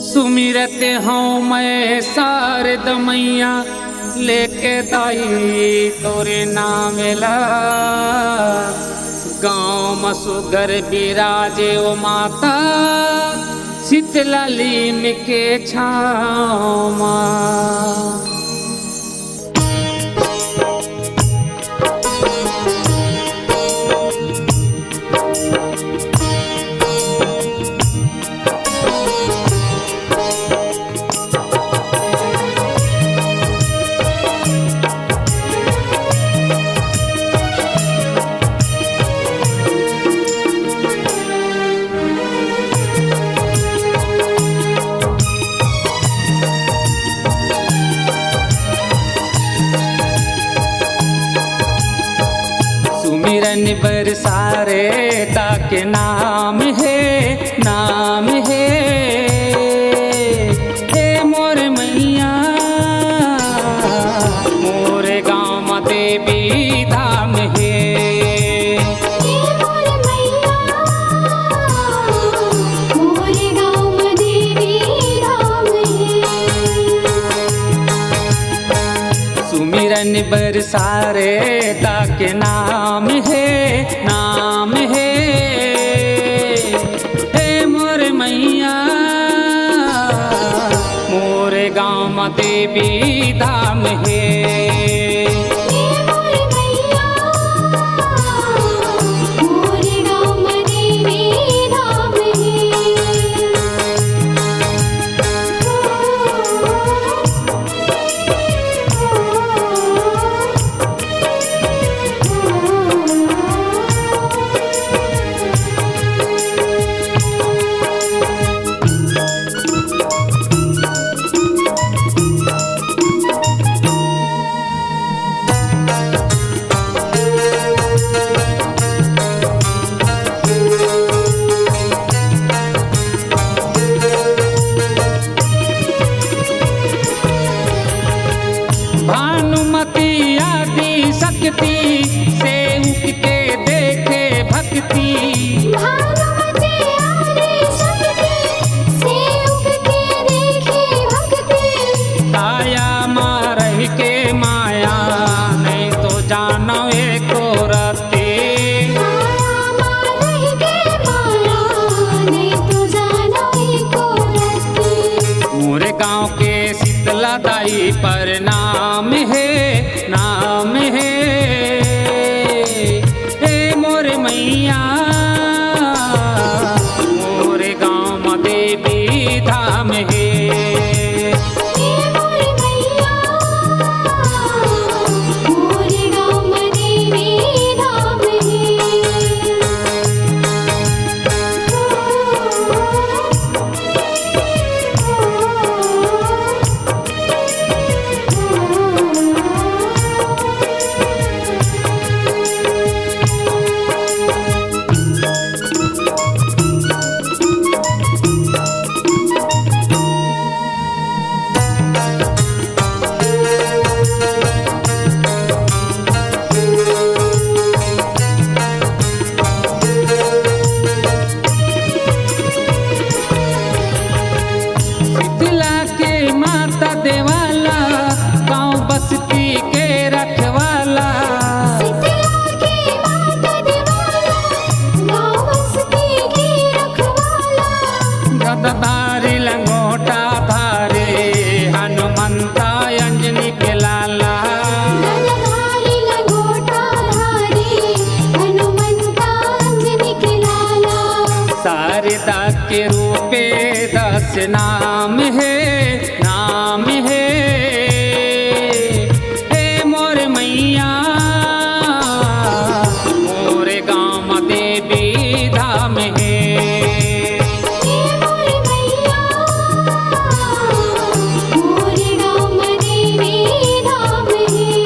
सुमिरत हूँ मैं शारद मैया लेके दाई तोरे नाम ला। गाँव मसुगर बिराजे ओ माता शीतला लीम के छाँव माँ। सुमिरन बरसारे ताके नाम है, नाम है। हे मोर मैया मोरे गाँव में देवी धाम है। हे मोर मैया मोरे गाँव में देवी धाम है। सुमिरन बरसारे ताके नाम है, नाम है। हे मोर मैया मोरे गाँव में देवी धाम है। हे मोर मैया मोरे गाँव में देवी धाम भानुमती आदि शक्ति से उठ के देखे भक्ति। भानुमती आदि शक्ति से उठ के देखे भक्ति। काया माँ रह के माया नहीं तो जानो एको रती। काया माँ रह के माया नहीं तो जानो एको रती। मोरे गाँव के शीतला दाई पर नाम है, नाम है। हे मोर मैया मोरे गाँव में देवी धाम है। हे मोर मैया मोरे गाँव में देवी धाम शीतला के माता देवाला गाँव बस्ती के रखवाला। शीतला के माता देवाला गाँव बस्ती के रखवाला। गदधारी लंगोटा धारे हनुमंता अंजनी के लाला। गदधारी लंगोटा धारी हनुमंता अंजनी के लाला। शारदा के रूपे 10 नाम है, नाम है। हे मोर मैया मोरे गाँव में देवी धाम है। हे मोर मैया मोरे गाँव में देवी धाम है।